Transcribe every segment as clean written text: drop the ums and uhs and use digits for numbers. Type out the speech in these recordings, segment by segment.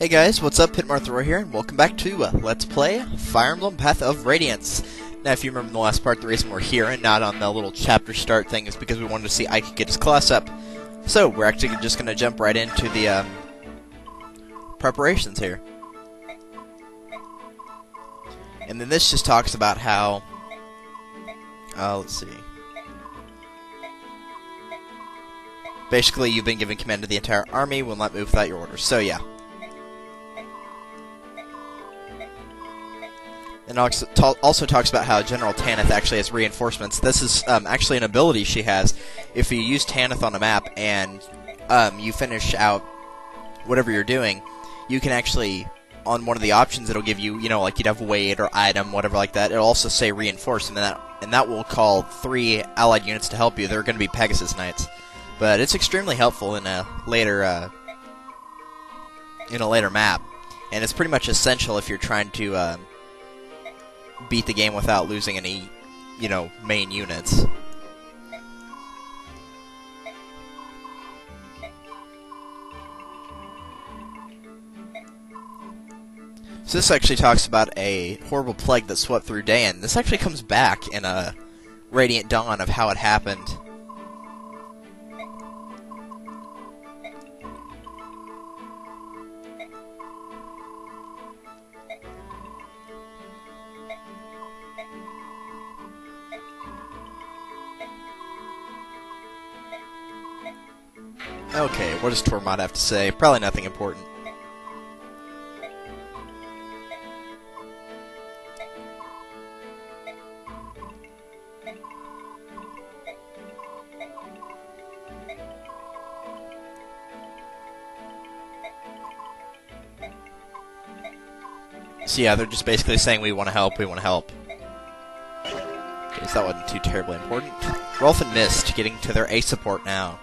Hey guys, what's up? Pitmarthroy here, and welcome back to Let's Play Fire Emblem Path of Radiance. Now, if you remember in the last part, the reason we're here and not on the little chapter start thing is because we wanted to see Ike get his class up. So, we're actually just going to jump right into the preparations here. And then this just talks about how... let's see. Basically, you've been given command of the entire army, will not move without your orders. So, yeah. And also talks about how General Tanith actually has reinforcements. This is actually an ability she has. If you use Tanith on a map and you finish out whatever you're doing, you can actually, on one of the options, it'll give you, like you'd have weight or item, whatever like that. It'll also say reinforce, and that will call 3 allied units to help you. They're going to be Pegasus Knights. But it's extremely helpful in a later map, and it's pretty much essential if you're trying to beat the game without losing any, main units. So this actually talks about a horrible plague that swept through Daein. This actually comes back in a Radiant Dawn of how it happened. Okay, what does Tormod have to say? Probably nothing important. So yeah, they're just basically saying we want to help, we want to help. Okay, so that wasn't too terribly important. Rolf and Mist getting to their A support now.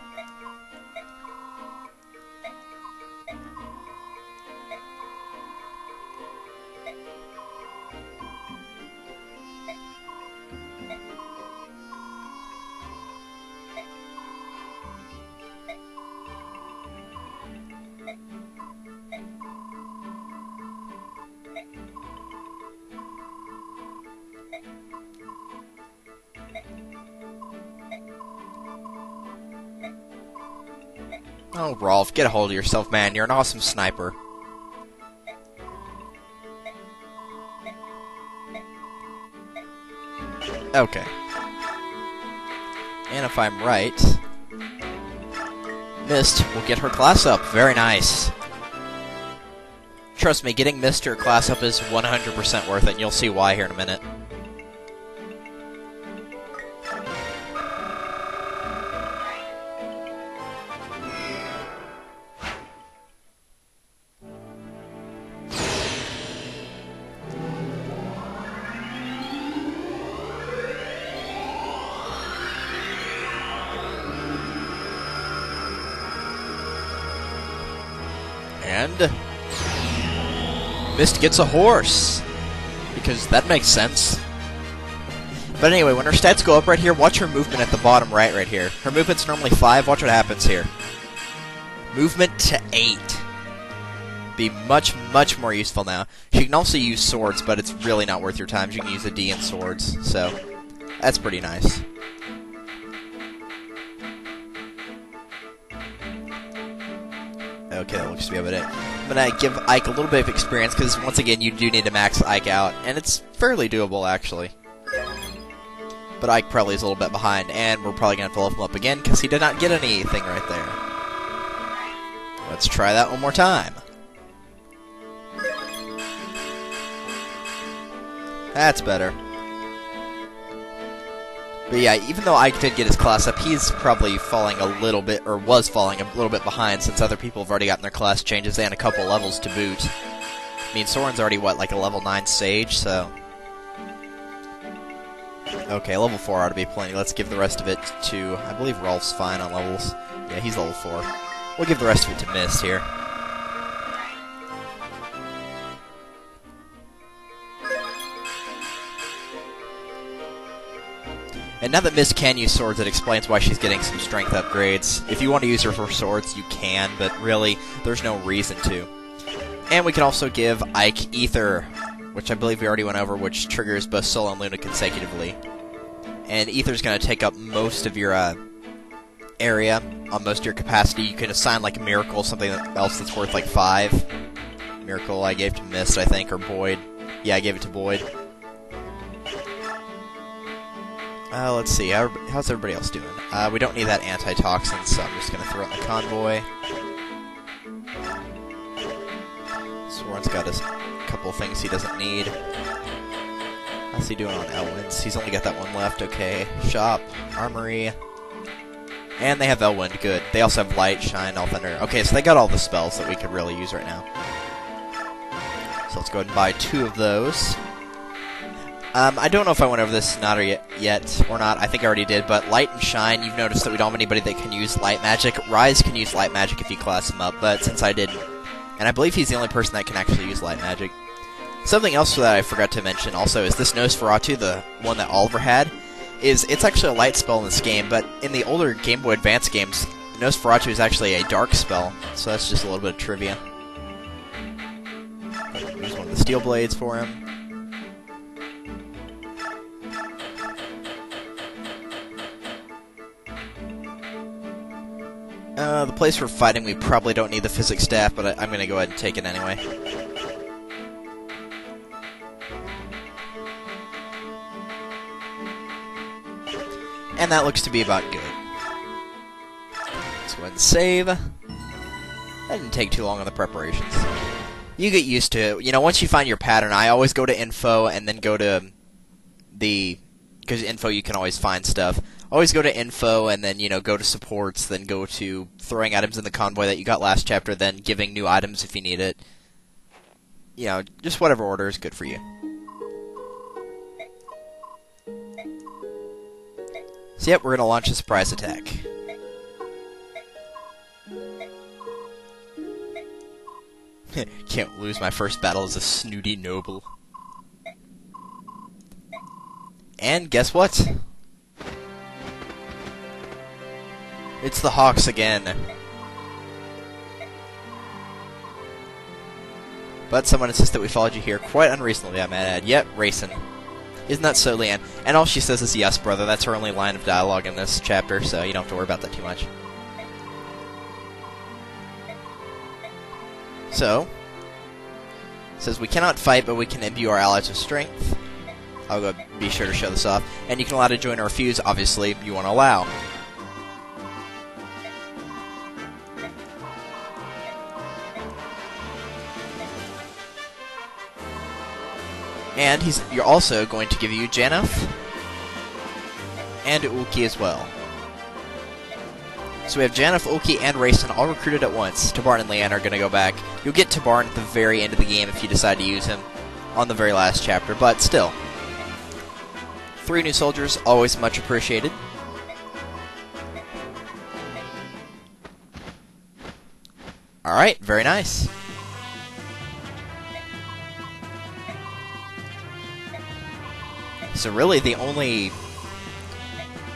Oh, Rolf, get a hold of yourself, man. You're an awesome sniper. Okay. And if I'm right, Mist will get her class up. Very nice. Trust me, getting Mist her class up is 100% worth it, and you'll see why here in a minute. And Mist gets a horse, because that makes sense. But anyway, when her stats go up right here, watch her movement at the bottom right here. Her movement's normally 5, watch what happens here. Movement to 8. Be much, much more useful now. She can also use swords, but it's really not worth your time. You can use a D in swords, so that's pretty nice. Okay, that looks to be about it. I'm going to give Ike a little bit of experience, because once again, you do need to max Ike out, and it's fairly doable, actually. But Ike probably is a little bit behind, and we're probably going to have to level him up again, because he did not get anything right there. Let's try that one more time. That's better. But yeah, even though Ike did get his class up, he's probably falling a little bit, or was falling a little bit behind, since other people have already gotten their class changes and a couple levels to boot. I mean, Soren's already, what, like a level 9 Sage, so... Okay, level 4 ought to be plenty. Let's give the rest of it to... I believe Rolf's fine on levels. Yeah, he's level 4. We'll give the rest of it to Mist here. And now that Mist can use swords, it explains why she's getting some strength upgrades. If you want to use her for swords, you can, but really, there's no reason to. And we can also give Ike Ether, which I believe we already went over, which triggers both Soul and Luna consecutively. And Ether's going to take up most of your area, on most of your capacity. You can assign like Miracle, something else that's worth like 5. Miracle I gave to Mist, I think, or Boyd. Yeah, I gave it to Boyd. Let's see, how's everybody else doing? We don't need that antitoxin, so I'm just going to throw it in the convoy. Soren's got a couple things he doesn't need. How's he doing on Elwinds? He's only got that one left, okay. Shop, Armory. And they have Elwind, good. They also have Light, Shine, All Thunder. Okay, so they got all the spells that we could really use right now. So let's go ahead and buy 2 of those. I don't know if I went over this yet or not. I think I already did, but Light and Shine, you've noticed that we don't have anybody that can use Light Magic. Rise can use Light Magic if you class him up, but since I didn't, and I believe he's the only person that can actually use Light Magic. Something else that I forgot to mention also is this Nosferatu, the one that Oliver had, it's actually a light spell in this game, but in the older Game Boy Advance games, Nosferatu is actually a dark spell, so that's just a little bit of trivia. Use one of the Steel Blades for him. The place we're fighting, we probably don't need the physics staff, but I'm going to go ahead and take it anyway. And that looks to be about good. Let's go ahead and save. That didn't take too long on the preparations. You get used to it. You know, once you find your pattern, I always go to info and then go to the... because info you can always find stuff. Always go to info and then, you know, go to supports, then go to throwing items in the convoy that you got last chapter, then giving new items if you need it. You know, just whatever order is good for you. So yep, we're going to launch a surprise attack. Can't lose my first battle as a snooty noble. And guess what? It's the Hawks again. But someone insists that we followed you here quite unreasonably, I might add. Yep, racing. Isn't that so, Leanne? And all she says is, yes, brother. That's her only line of dialogue in this chapter, so you don't have to worry about that too much. So, it says we cannot fight, but we can imbue our allies with strength. I'll go be sure to show this off. And you can allow to join or refuse, obviously, you want to allow. And you're also going to give you Janeth and Ulki as well. So we have Janeth, Ulki, and Rayson all recruited at once. Tabarn and Leanne are going to go back. You'll get Tabarn at the very end of the game if you decide to use him on the very last chapter, but still. 3 new soldiers, always much appreciated. Alright, very nice. So really, the only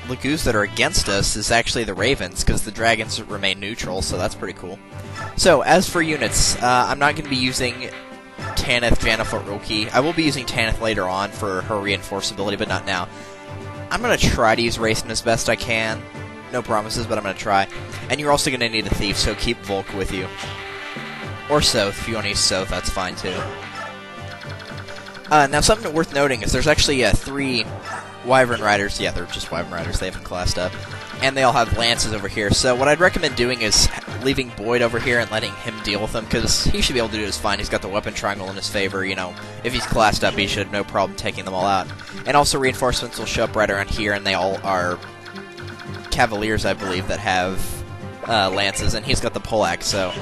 Lagoos that are against us is actually the Ravens, because the Dragons remain neutral, so that's pretty cool. So, as for units, I'm not going to be using Tanith, Janeth, or Ulki. I will be using Tanith later on for her reinforceability, but not now. I'm going to try to use Rayson as best I can. No promises, but I'm going to try. And you're also going to need a Thief, so keep Volk with you. Or Soth. If you want to use Soth, that's fine too. Now, something worth noting is there's actually 3 Wyvern Riders. Yeah, they're just Wyvern Riders. They haven't classed up. And they all have lances over here. So what I'd recommend doing is leaving Boyd over here and letting him deal with them, because he should be able to do this fine. He's got the weapon triangle in his favor. You know, if he's classed up, he should have no problem taking them all out. And also reinforcements will show up right around here, and they all are Cavaliers, I believe, that have lances. And he's got the poleaxe, so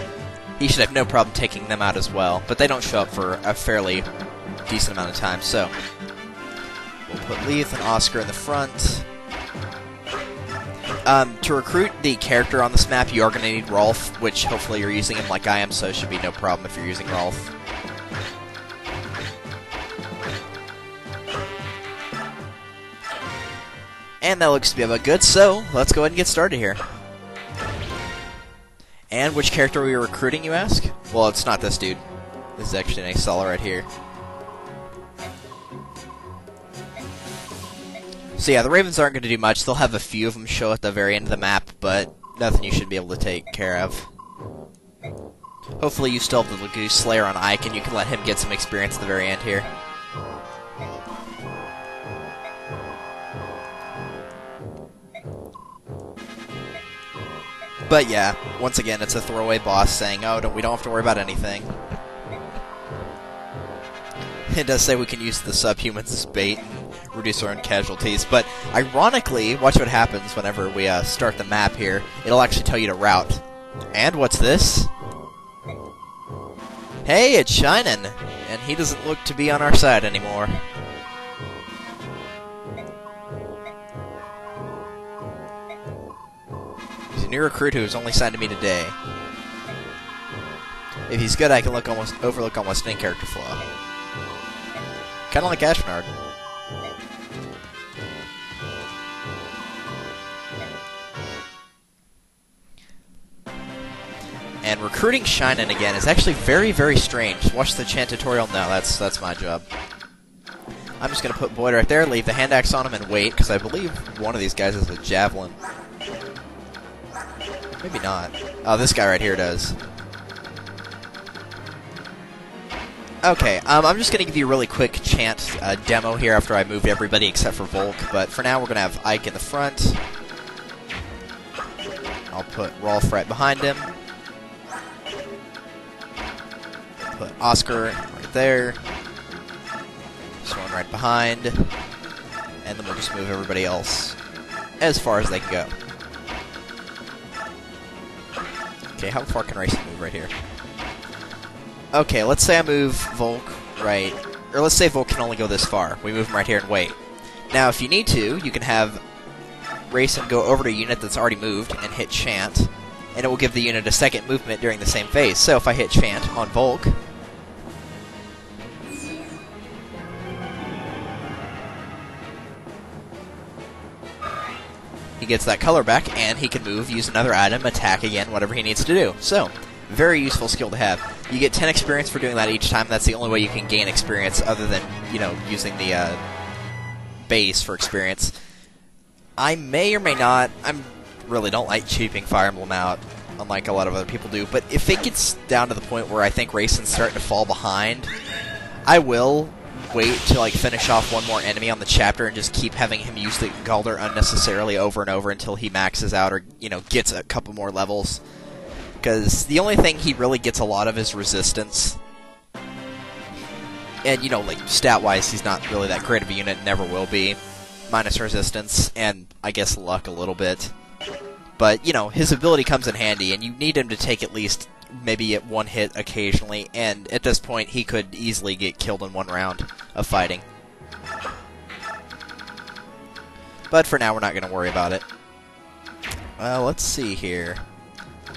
he should have no problem taking them out as well. But they don't show up for a fairly decent amount of time, so we'll put Leith and Oscar in the front. To recruit the character on this map, you are going to need Rolf, which hopefully you're using him like I am, so it should be no problem if you're using Rolf. And that looks to be about good, so let's go ahead and get started here. And which character are we recruiting, you ask? Well, it's not this dude. This is actually a nice stall right here. So yeah, the Ravens aren't going to do much. They'll have a few of them show at the very end of the map, but nothing you should be able to take care of. Hopefully you still have the Lagoose Slayer on Ike, and you can let him get some experience at the very end here. But yeah, once again, it's a throwaway boss saying, oh, we don't have to worry about anything. It does say we can use the subhumans as bait and reduce our own casualties, but ironically, watch what happens whenever we start the map here. It'll actually tell you to route. And what's this? Hey, it's Shinin! And he doesn't look to be on our side anymore. He's a new recruit who's only signed to me today. If he's good, I can overlook almost any character flaw. Kinda like Ashnard. And recruiting Shinin again is actually very, very strange. Watch the chant tutorial. No, that's my job. I'm just gonna put Boyd right there, leave the hand axe on him, and wait, because I believe one of these guys has a javelin. Maybe not. Oh, this guy right here does. Okay, I'm just going to give you a really quick chant demo here after I moved everybody except for Volk, but for now we're going to have Ike in the front. I'll put Rolf right behind him. Put Oscar right there. This one right behind. And then we'll just move everybody else as far as they can go. Okay, how far can Racing move right here? Okay, let's say I move Volk right, or let's say Volk can only go this far. We move him right here and wait. Now, if you need to, you can have Racing go over to a unit that's already moved and hit Chant, and it will give the unit a second movement during the same phase. So if I hit Chant on Volk, he gets that color back, and he can move, use another item, attack again, whatever he needs to do. So, very useful skill to have. You get 10 experience for doing that each time. That's the only way you can gain experience other than, you know, using the base for experience. I may or may not, I really don't like cheaping Fire Emblem out, unlike a lot of other people do, but if it gets down to the point where I think Racin's starting to fall behind, I will wait to like finish off one more enemy on the chapter and just keep having him use the Galder unnecessarily over and over until he maxes out or, you know, gets a couple more levels. Because the only thing he really gets a lot of is resistance. And, you know, like, stat-wise, he's not really that great of a unit, never will be. Minus resistance, and, I guess, luck a little bit. But, you know, his ability comes in handy, and you need him to take at least maybe at one hit occasionally, and at this point, he could easily get killed in one round of fighting. But for now, we're not going to worry about it. Let's see here.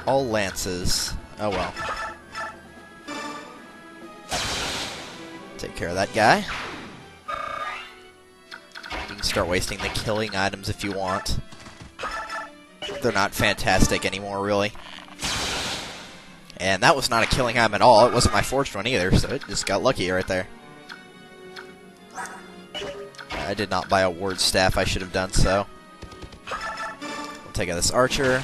All lances. Oh well. Take care of that guy. You can start wasting the killing items if you want. They're not fantastic anymore, really. And that was not a killing item at all. It wasn't my forged one either, so it just got lucky right there. I did not buy a ward staff. I should have done so. We'll take out this archer.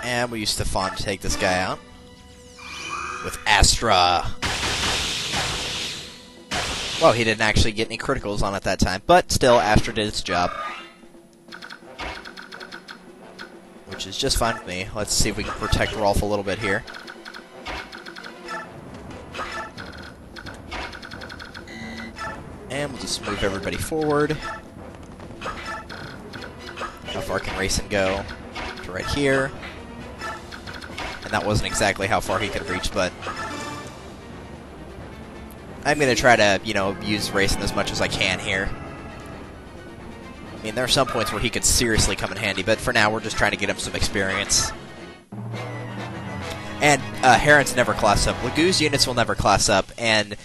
And we use Stefan to take this guy out. With Astra. Well, he didn't actually get any criticals on at that time, but still, Astra did its job. Which is just fine with me. Let's see if we can protect Rolf a little bit here. And we'll just move everybody forward. How far can Racing go? To right here. And that wasn't exactly how far he could have reached, but I'm going to try to, you know, use Racing as much as I can here. I mean, there are some points where he could seriously come in handy, but for now, we're just trying to get him some experience. And Heron's never class up. Lagoose units will never class up, and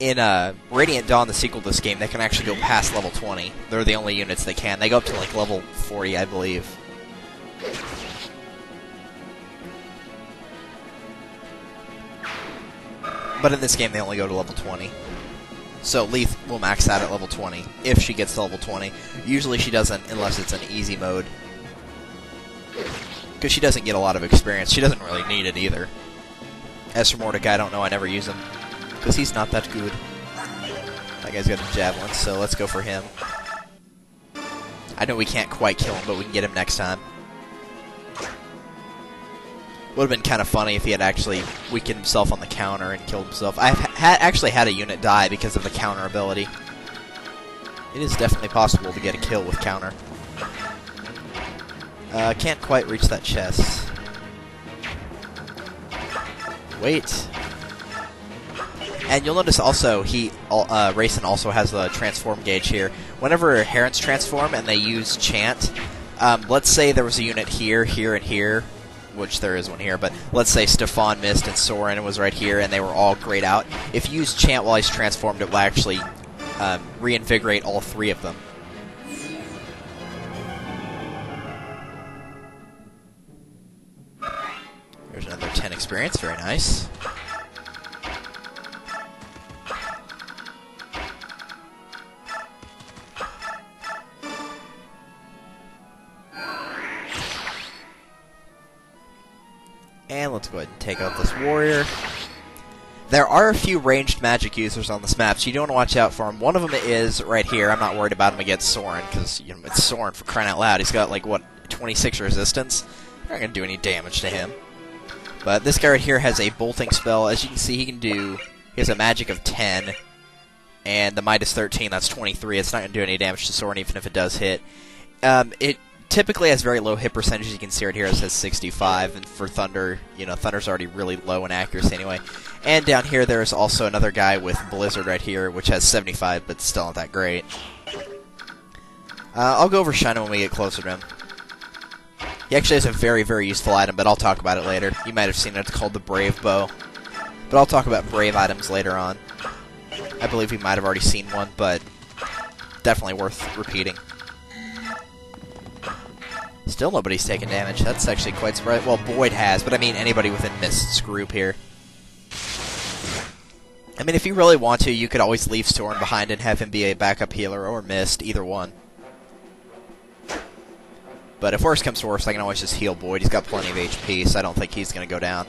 in Radiant Dawn, the sequel to this game, they can actually go past level 20. They're the only units they can. They go up to like level 40, I believe. But in this game, they only go to level 20. So Leith will max out at level 20, if she gets to level 20. Usually she doesn't, unless it's an easy mode. Because she doesn't get a lot of experience. She doesn't really need it either. As for Mordecai, I don't know, I never use him. Because he's not that good. That guy's got a javelin, so let's go for him. I know we can't quite kill him, but we can get him next time. Would have been kind of funny if he had actually weakened himself on the counter and killed himself. I've actually had a unit die because of the counter ability. It is definitely possible to get a kill with counter. Can't quite reach that chest. Wait. And you'll notice also, Rayson also has the transform gauge here. Whenever Herons transform and they use chant, let's say there was a unit here, here, and here, which there is one here, but let's say Stefan, Mist, and Soren was right here, and they were all grayed out. If you use chant while he's transformed, it will actually reinvigorate all three of them. There's another 10 experience, very nice. And let's go ahead and take out this warrior. There are a few ranged magic users on this map, so you do want to watch out for them. One of them is right here. I'm not worried about him against Soren, because it's Soren for crying out loud. He's got, like, what, 26 resistance? Not going to do any damage to him. But this guy right here has a bolting spell. As you can see, he has a magic of 10, and the Midas 13, that's 23. It's not going to do any damage to Soren, even if it does hit. It typically has very low hit percentage. You can see right here it says 65, and for Thunder, Thunder's already really low in accuracy anyway. And down here there's also another guy with Blizzard right here, which has 75, but still not that great. I'll go over Shino when we get closer to him. He actually has a very, very useful item, but I'll talk about it later. You might have seen it, it's called the Brave Bow. But I'll talk about Brave items later on. I believe we might have already seen one, but definitely worth repeating. Still nobody's taken damage. That's actually quite surprising. Well, Boyd has, but I mean anybody within Mist's group here. I mean, if you really want to, you could always leave Soren behind and have him be a backup healer, or Mist, either one. But if worse comes to worse, I can always just heal Boyd. He's got plenty of HP, so I don't think he's going to go down.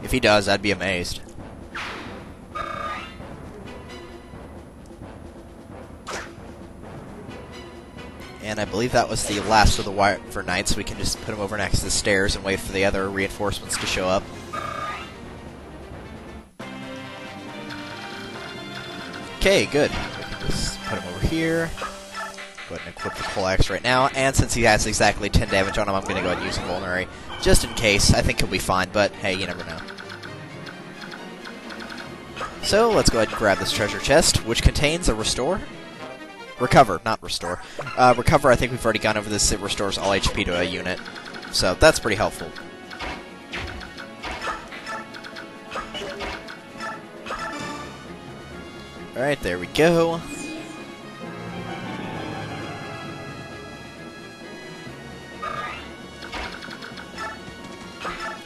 If he does, I'd be amazed. And I believe that was the last of the Wyvern Knights, so we can just put him over next to the stairs and wait for the other reinforcements to show up. Okay, good. We can just put him over here. Go ahead and equip the poleaxe right now, and since he has exactly 10 damage on him, I'm going to go ahead and use Invulnerary, just in case. I think he'll be fine, but hey, you never know. So, let's go ahead and grab this treasure chest, which contains a Restore. Recover, not Restore. Recover, I think we've already gone over this. It restores all HP to a unit, so that's pretty helpful. Alright, there we go.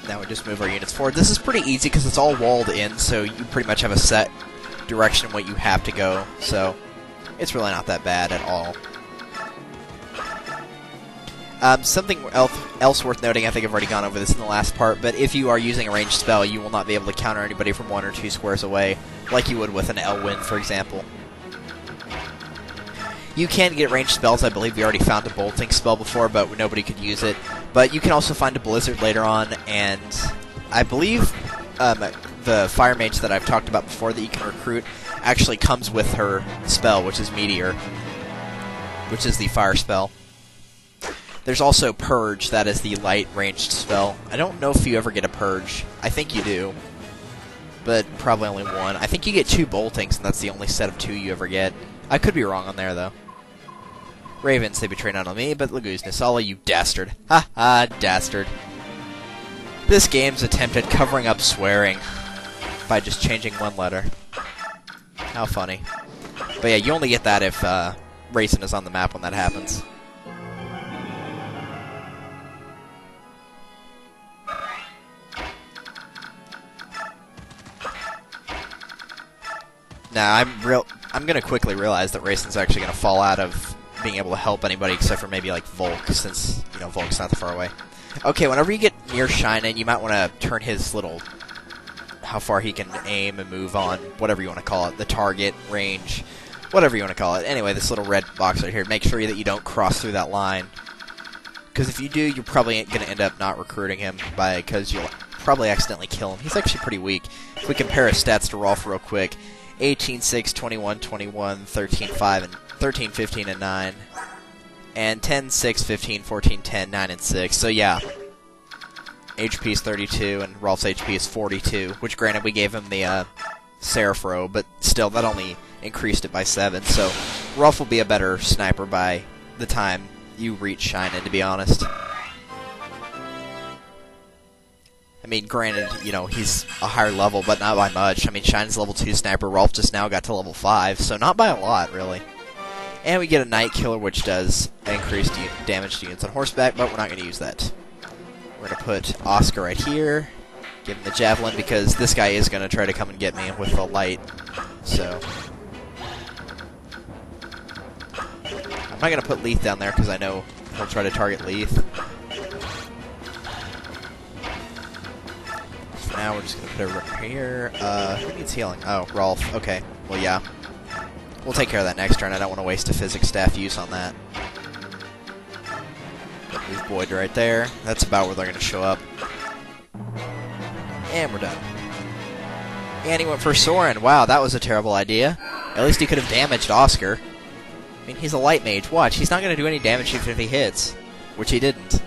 Now we just move our units forward. This is pretty easy because it's all walled in, so you pretty much have a set direction in what you have to go, so it's really not that bad at all. Something else worth noting, I think I've already gone over this in the last part, but if you are using a ranged spell, you will not be able to counter anybody from 1 or 2 squares away, like you would with an Elwyn, for example. You can get ranged spells. I believe we already found a bolting spell before, but nobody could use it. But you can also find a blizzard later on, and I believe the fire mage that I've talked about before that you can recruit actually comes with her spell, which is Meteor, which is the fire spell. There's also Purge, that is the light ranged spell. I don't know if you ever get a Purge. I think you do, but probably only one. I think you get 2 boltings, and that's the only set of 2 you ever get. I could be wrong on there, though. Ravens, they betray not only me, but Laguz Nisala, you dastard. Ha ha, dastard. This game's attempt at covering up swearing by just changing one letter. How funny. But yeah, you only get that if Raisin is on the map when that happens. Now, I'm gonna quickly realize that Raisin's actually gonna fall out of being able to help anybody except for maybe like Volk, since, you know, Volk's not that far away. Okay, whenever you get near Shinin, you might want to turn his little, how far he can aim and move on, whatever you want to call it, the target, range, whatever you want to call it. Anyway, this little red box right here, make sure that you don't cross through that line. Because if you do, you're probably going to end up not recruiting him, because you'll probably accidentally kill him. He's actually pretty weak. If we compare his stats to Rolf real quick, 18, 6, 21, 21, 13, 5, and 13, 15, and 9. And 10, 6, 15, 14, 10, 9, and 6. So yeah, HP is 32, and Rolf's HP is 42, which granted we gave him the Seraph Row, but still, that only increased it by 7. So Rolf will be a better sniper by the time you reach Shinin, to be honest. I mean, granted, you know, he's a higher level, but not by much. I mean, Shinin's level 2 sniper, Rolf just now got to level 5, so not by a lot, really. And we get a Night Killer, which does increase damage to units on horseback, but we're not going to use that. We're going to put Oscar right here, give him the Javelin, because this guy is going to try to come and get me with the light, so... I'm not going to put Leith down there, because I know he'll try to target Leith. For now, we're just going to put it right here. Who needs healing? Oh, Rolf. Okay, well, yeah. We'll take care of that next turn. I don't want to waste a physics staff use on that. Move Boyd right there. That's about where they're going to show up. And we're done. And he went for Soren. Wow, that was a terrible idea. At least he could have damaged Oscar. I mean, he's a light mage. Watch, he's not going to do any damage even if he hits. Which he didn't.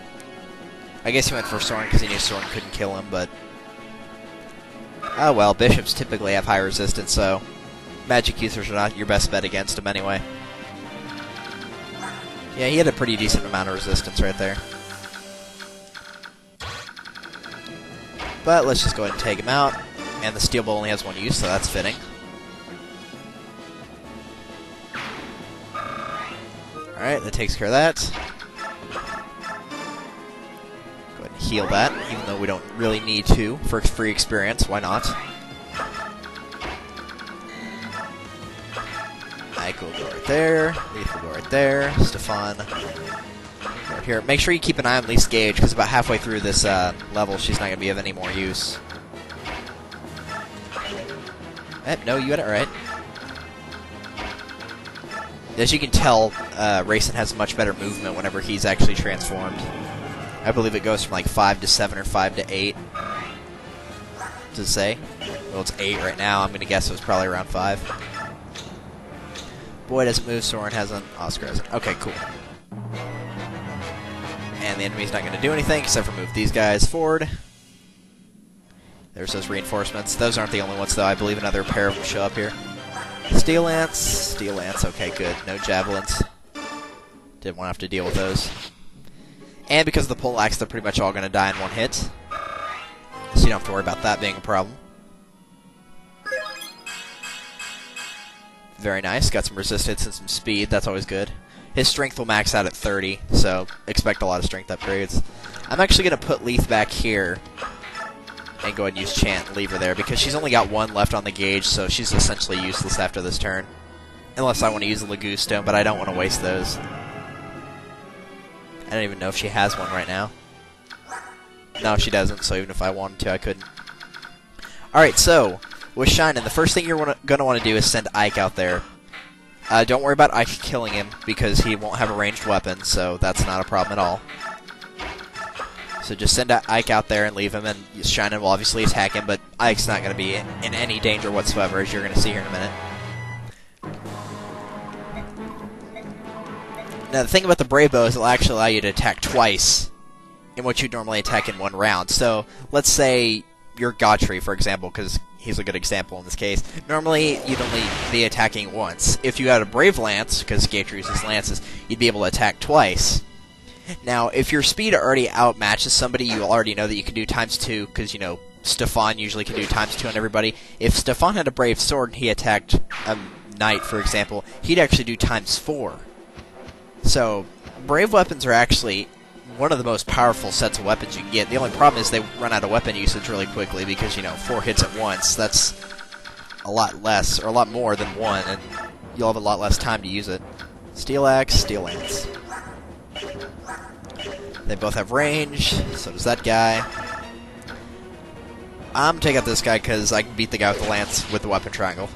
I guess he went for Soren because he knew Soren couldn't kill him, but... oh well, bishops typically have high resistance, so... magic users are not your best bet against him anyway. Yeah, he had a pretty decent amount of resistance right there. But let's just go ahead and take him out. And the steel bow only has one use, so that's fitting. Alright, that takes care of that. Go ahead and heal that, even though we don't really need to for free experience. Why not? Ike will go right there. Leith will go right there. Stefan right here. Make sure you keep an eye on Leith's gauge, because about halfway through this level, she's not going to be of any more use. No, you got it right. As you can tell, Raisin has much better movement whenever he's actually transformed. I believe it goes from like 5 to 7 or 5 to 8. Does it say? Well, it's 8 right now. I'm going to guess it was probably around 5. Boyd doesn't move, Soren hasn't, Oscar hasn't. Okay, cool. And the enemy's not going to do anything except for move these guys forward. There's those reinforcements. Those aren't the only ones, though. I believe another pair of them show up here. Steel Lance, okay, good. No Javelins. Didn't want to have to deal with those. And because of the poleaxe, they're pretty much all going to die in one hit. So you don't have to worry about that being a problem. Very nice. Got some resistance and some speed. That's always good. His strength will max out at 30, so expect a lot of strength upgrades. I'm actually going to put Leith back here and go ahead and use Chant and leave her there, because she's only got 1 left on the gauge, so she's essentially useless after this turn. Unless I want to use a Ligusto, but I don't want to waste those. I don't even know if she has one right now. No, she doesn't, so even if I wanted to, I couldn't. Alright, so... with Shinin, the first thing you're going to want to do is send Ike out there. Don't worry about Ike killing him, because he won't have a ranged weapon, so that's not a problem at all. So just send Ike out there and leave him, and Shinin will obviously attack him, but Ike's not going to be in any danger whatsoever, as you're going to see here in a minute. Now, the thing about the Brave Bow is it'll actually allow you to attack twice in what you'd normally attack in one round. So, let's say you're Gautry, for example, because he's a good example in this case. Normally, you'd only be attacking once. If you had a Brave Lance, because Gautry uses lances, you'd be able to attack twice. Now, if your speed already outmatches somebody, you already know that you can do ×2, because, you know, Stefan usually can do ×2 on everybody. If Stefan had a brave sword and he attacked a knight, for example, he'd actually do ×4. So, brave weapons are actually one of the most powerful sets of weapons you can get. The only problem is they run out of weapon usage really quickly because, 4 hits at once, that's a lot less, or a lot more than 1, and you'll have a lot less time to use it. Steel Axe, Steel Lance. They both have range, so does that guy. I'm taking out this guy because I can beat the guy with the lance with the weapon triangle.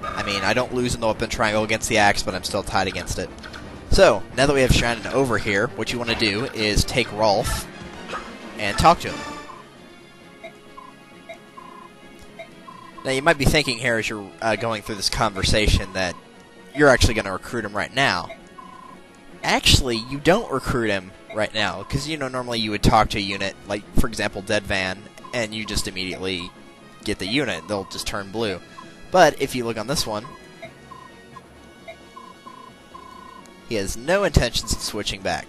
I mean, I don't lose in the weapon triangle against the axe, but I'm still tied against it. So, now that we have Shannon over here, what you want to do is take Rolf and talk to him. Now, you might be thinking here as you're going through this conversation that you're actually going to recruit him right now. Actually, you don't recruit him right now, because, normally you would talk to a unit, like, for example, Dead Van, and you just immediately get the unit. They'll just turn blue. But, if you look on this one, he has no intentions of switching back.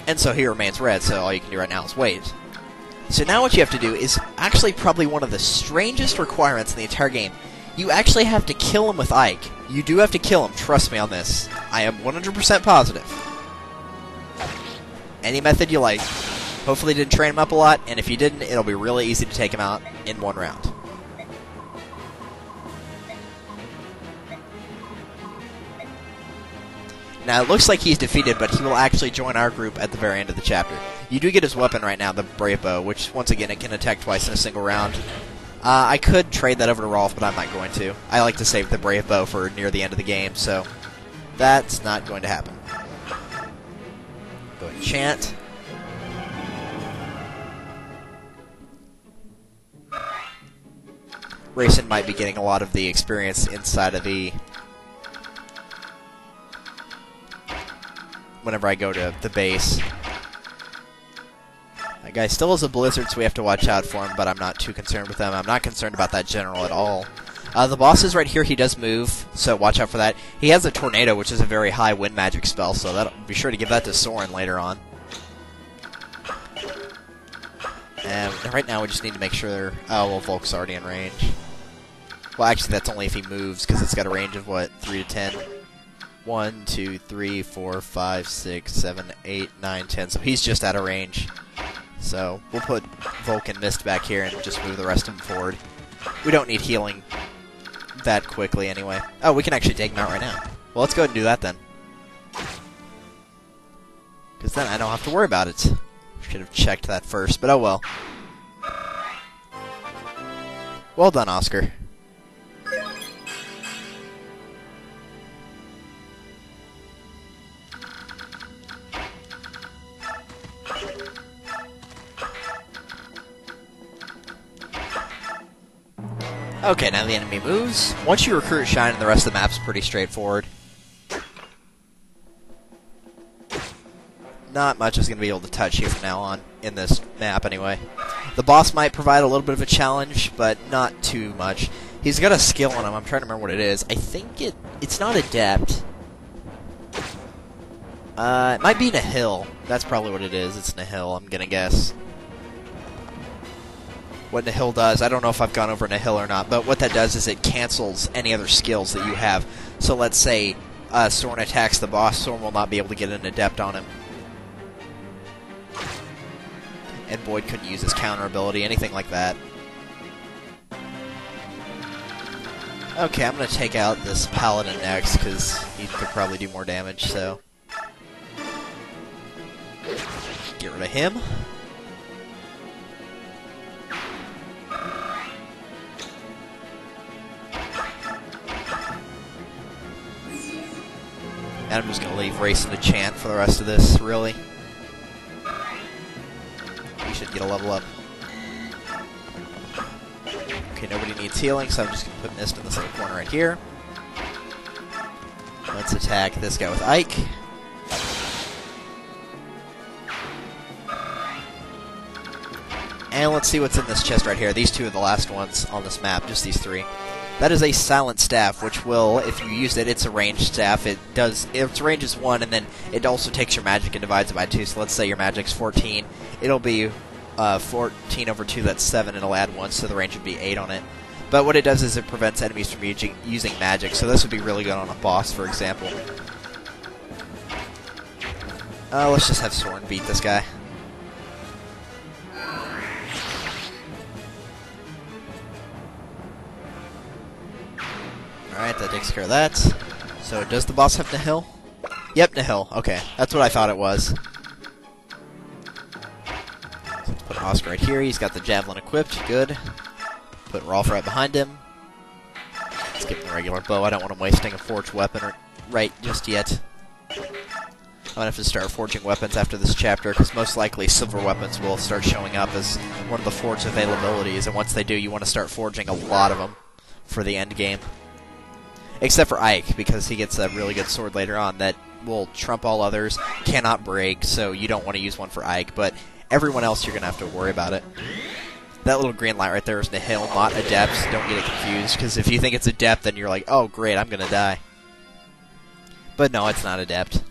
And so he remains red, so all you can do right now is wait. So now what you have to do is actually probably one of the strangest requirements in the entire game. You actually have to kill him with Ike. You do have to kill him, trust me on this. I am 100% positive. Any method you like. Hopefully you didn't train him up a lot, and if you didn't, it'll be really easy to take him out in 1 round. Now, it looks like he's defeated, but he will actually join our group at the very end of the chapter. You do get his weapon right now, the Brave Bow, which, once again, it can attack twice in a single round. I could trade that over to Rolf, but I'm not going to. I like to save the Brave Bow for near the end of the game, so that's not going to happen. Go enchant. Rayson might be getting a lot of the experience inside of the... whenever I go to the base. That guy still has a blizzard, so we have to watch out for him, but I'm not too concerned with him. I'm not concerned about that general at all. The boss is right here. He does move, so watch out for that. He has a tornado, which is a very high wind magic spell, so that'll be sure to give that to Soren later on. And right now we just need to make sure... oh, well, Volk's already in range. Well, actually, that's only if he moves, because it's got a range of, what, 3 to 10? 1, 2, 3, 4, 5, 6, 7, 8, 9, 10. So he's just out of range. So we'll put Volk and Mist back here and just move the rest of them forward. We don't need healing that quickly anyway. Oh, we can actually take him out right now. Well, let's go ahead and do that then. Because then I don't have to worry about it. Should have checked that first, but oh well. Well done, Oscar. Okay, now the enemy moves. Once you recruit Shine, the rest of the map's pretty straightforward. Not much is going to be able to touch you from now on, in this map anyway. The boss might provide a little bit of a challenge, but not too much. He's got a skill on him, I'm trying to remember what it is. I think it's not Adept. It might be Nihil. That's probably what it is. It's Nihil, I'm going to guess. What Nihil does, I don't know if I've gone over Nihil or not, but what that does is it cancels any other skills that you have. So let's say Soren attacks the boss, Soren will not be able to get an Adept on him. And Boyd couldn't use his counter ability, anything like that. Okay, I'm going to take out this Paladin next, because he could probably do more damage, so... get rid of him. And I'm just going to leave Rayson to chant for the rest of this, really. He should get a level up. Okay, nobody needs healing, so I'm just going to put Mist in this little corner right here. Let's attack this guy with Ike. And let's see what's in this chest right here. These two are the last ones on this map, just these three. That is a silent staff, which will, if you use it, it's a ranged staff. Its range is 1, and then it also takes your magic and divides it by 2. So let's say your magic's 14. It'll be 14 over 2, that's 7. It'll add 1, so the range would be 8 on it. But what it does is it prevents enemies from using magic, so this would be really good on a boss, for example. Let's just have Soren beat this guy. Alright, that takes care of that. So, does the boss have Nihil? Yep, Nihil. Okay, that's what I thought it was. So let's put Oscar right here. He's got the javelin equipped. Good. Put Rolf right behind him. Let's give him the regular bow. I don't want him wasting a forged weapon right just yet. I'm gonna have to start forging weapons after this chapter, because most likely silver weapons will start showing up as one of the forged availabilities, and once they do, you want to start forging a lot of them for the end game. Except for Ike, because he gets a really good sword later on that will trump all others, cannot break, so you don't want to use one for Ike, but everyone else you're going to have to worry about it. That little green light right there is Nihil, not Adept. Don't get it confused, because if you think it's Adept, then you're like, oh great, I'm going to die. But no, it's not Adept.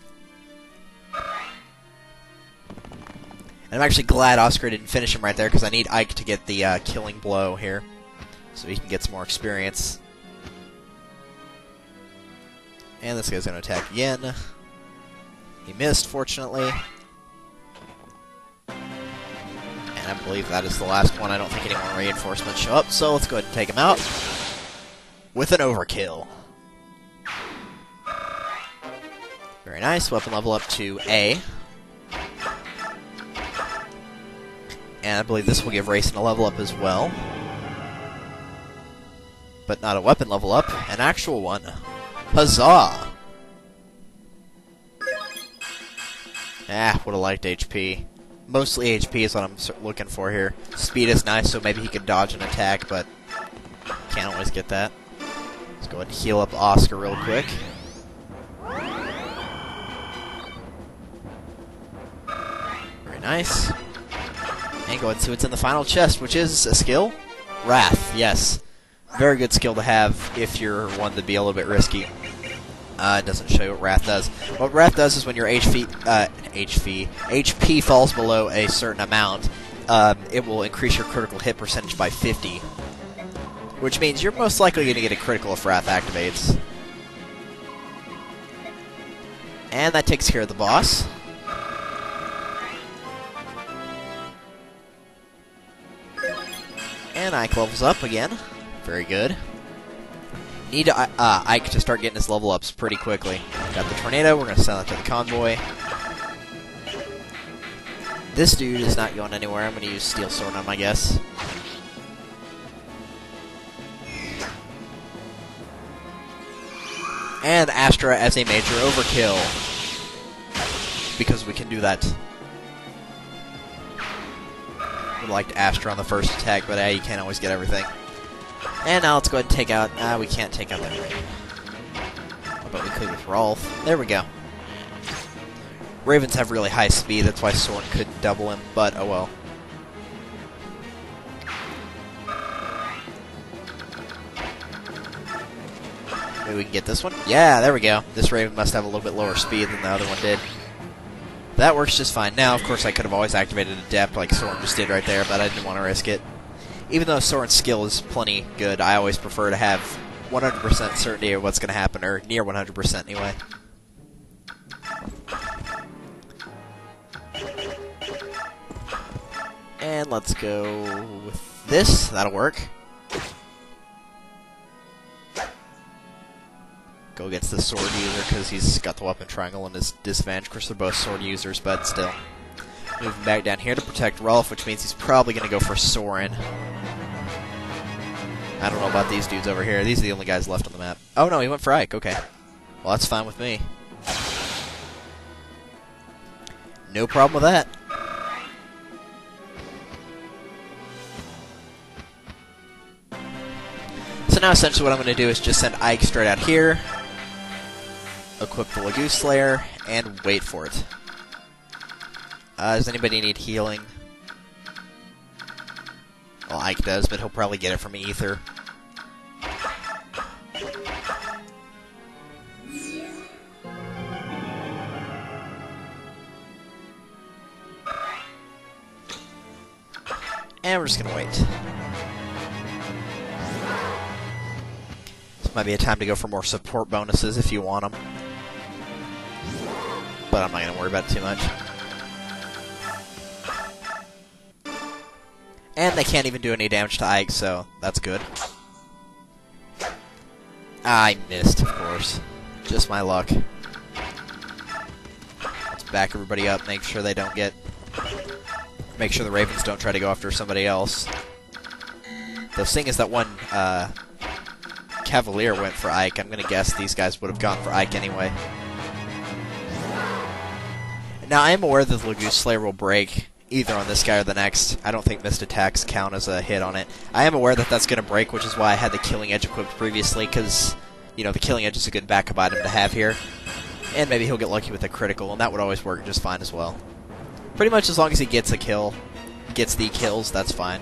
And I'm actually glad Oscar didn't finish him right there, because I need Ike to get the killing blow here, so he can get some more experience. And this guy's going to attack again. He missed, fortunately. And I believe that is the last one. I don't think any more reinforcements show up, so let's go ahead and take him out with an overkill. Very nice. Weapon level up to A. And I believe this will give Rayson a level up as well. But not a weapon level up, an actual one. Huzzah! Would have liked HP. Mostly HP is what I'm looking for here. Speed is nice, so maybe he could dodge an attack, but can't always get that. Let's go ahead and heal up Oscar real quick. Very nice. And go ahead and see what's in the final chest, which is a skill? Wrath, yes. Very good skill to have if you're one to be a little bit risky. It doesn't show you what Wrath does. What Wrath does is when your HP falls below a certain amount, it will increase your critical hit percentage by 50. Which means you're most likely going to get a critical if Wrath activates. And that takes care of the boss. And Ike levels up again. Very good. Need Ike to start getting his level ups pretty quickly. Got the tornado, we're going to sell it to the convoy. This dude is not going anywhere. I'm going to use Steel Sword on him, I guess. And Astra as a major overkill. Because we can do that. Would like to Astra on the first attack, but you can't always get everything. And now let's go ahead and take out... we can't take out that Raven. But we could with Rolf. There we go. Ravens have really high speed, that's why Soren couldn't double him, but oh well. Maybe we can get this one? Yeah, there we go. This Raven must have a little bit lower speed than the other one did. That works just fine. Now, of course, I could have always activated Adept like Soren just did right there, but I didn't want to risk it. Even though Soren's skill is plenty good, I always prefer to have 100% certainty of what's going to happen, or near 100% anyway. And let's go with this. That'll work. Go against the sword user because he's got the weapon triangle and his disadvantage. Of course, they're both sword users, but still. Moving back down here to protect Rolf, which means he's probably going to go for Soren. I don't know about these dudes over here. These are the only guys left on the map. Oh no, he went for Ike. Okay. Well, that's fine with me. No problem with that. So now essentially what I'm going to do is just send Ike straight out here, equip the Lagoon Slayer, and wait for it. Does anybody need healing? Well, Ike does, but he'll probably get it from Ether. And we're just gonna wait. This might be a time to go for more support bonuses if you want them. But I'm not gonna worry about it too much. And they can't even do any damage to Ike, so that's good. I missed, of course. Just my luck. Let's back everybody up, make sure they don't get... Make sure the Ravens don't try to go after somebody else. The thing is that one Cavalier went for Ike. I'm going to guess these guys would have gone for Ike anyway. Now, I am aware that the Lagoose Slayer will break either on this guy or the next. I don't think missed attacks count as a hit on it. I am aware that that's going to break, which is why I had the Killing Edge equipped previously, because, you know, the Killing Edge is a good backup item to have here. And maybe he'll get lucky with a critical, and that would always work just fine as well. Pretty much as long as he gets a kill, gets the kills, that's fine.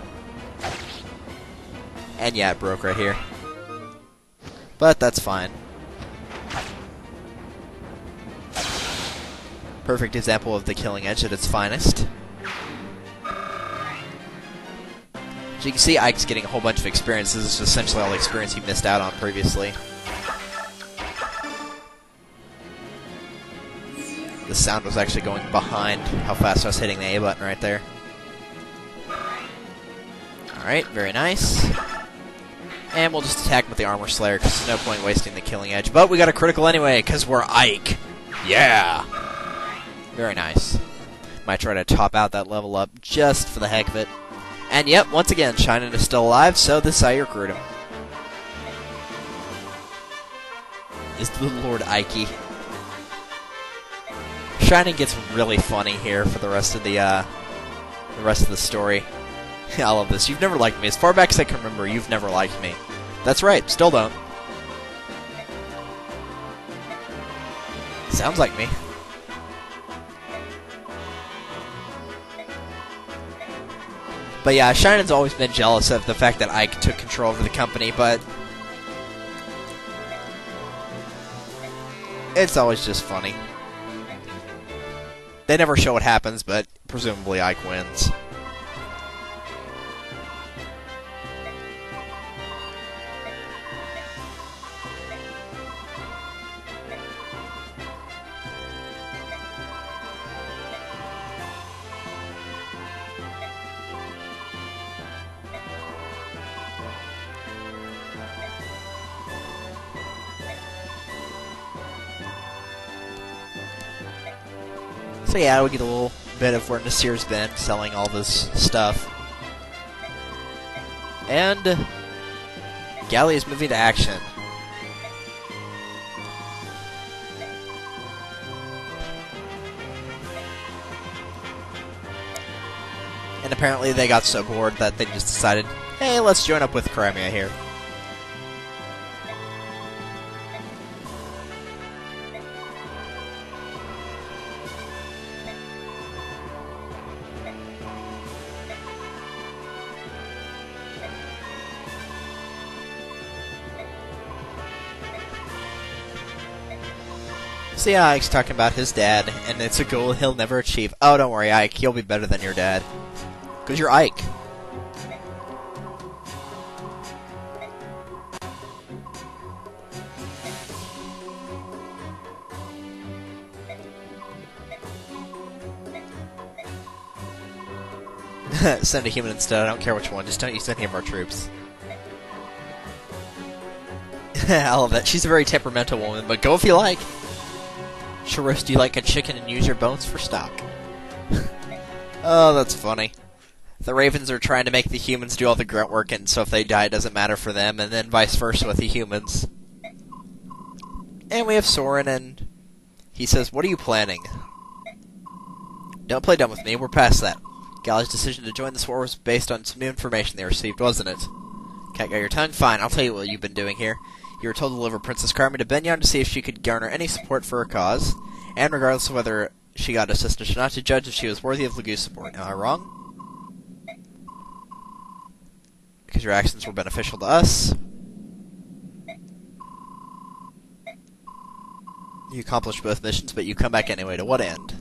And yeah, it broke right here. But that's fine. Perfect example of the Killing Edge at its finest. So you can see Ike's getting a whole bunch of experience. This is essentially all the experience he missed out on previously. The sound was actually going behind how fast I was hitting the A button right there. Alright, very nice. And we'll just attack him with the Armor Slayer, because there's no point wasting the Killing Edge. But we got a critical anyway, because we're Ike. Yeah! Very nice. Might try to top out that level up just for the heck of it. And yep, once again, Shinan is still alive, so this is how you recruit him. Is the Lord Ike. Shinan gets really funny here for the rest of the story. I love this. You've never liked me. As far back as I can remember, you've never liked me. That's right, still don't. Sounds like me. But yeah, Shinan's always been jealous of the fact that Ike took control over the company, but it's always just funny. They never show what happens, but presumably Ike wins. So yeah, we get a little bit of where Nasir's been, selling all this stuff. And Galley is moving to action. And apparently they got so bored that they just decided, hey, let's join up with Crimea here. So yeah, Ike's talking about his dad, and it's a goal he'll never achieve. Oh, don't worry, Ike, you'll be better than your dad. Because you're Ike. Send a human instead, I don't care which one, just don't use any of our troops. I love that. She's a very temperamental woman, but go if you like. She'll roast you like a chicken and use your bones for stock. Oh, that's funny. The Ravens are trying to make the humans do all the grunt work, and so if they die, it doesn't matter for them, and then vice versa with the humans. And we have Soren, and he says, what are you planning? Don't play dumb with me, we're past that. Galley's decision to join this war was based on some new information they received, wasn't it? Cat got your tongue? Fine, I'll tell you what you've been doing here. You were told to deliver Princess Crimea to Benyon to see if she could garner any support for her cause, and regardless of whether she got assistance or not, to judge if she was worthy of Lagoose support. Am I wrong? Because your actions were beneficial to us. You accomplished both missions, but you come back anyway. To what end?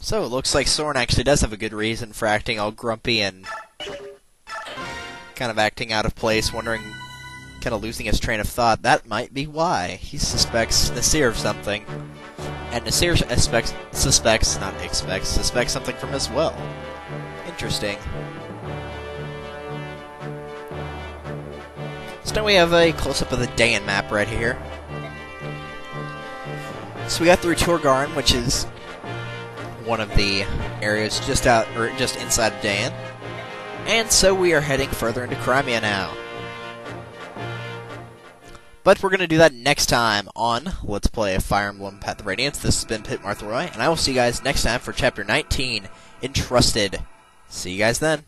So, it looks like Soren actually does have a good reason for acting all grumpy and kind of acting out of place, wondering, kind of losing his train of thought. That might be why. He suspects Nasir of something. And Nasir suspects something from us as well. Interesting. So now we have a close-up of the Daein map right here. So we got through Torgarn, which is one of the areas just inside of Daein. And so we are heading further into Crimea now. But we're going to do that next time on Let's Play Fire Emblem Path of Radiance. This has been Pitmarthroy, and I will see you guys next time for Chapter 19, Entrusted. See you guys then.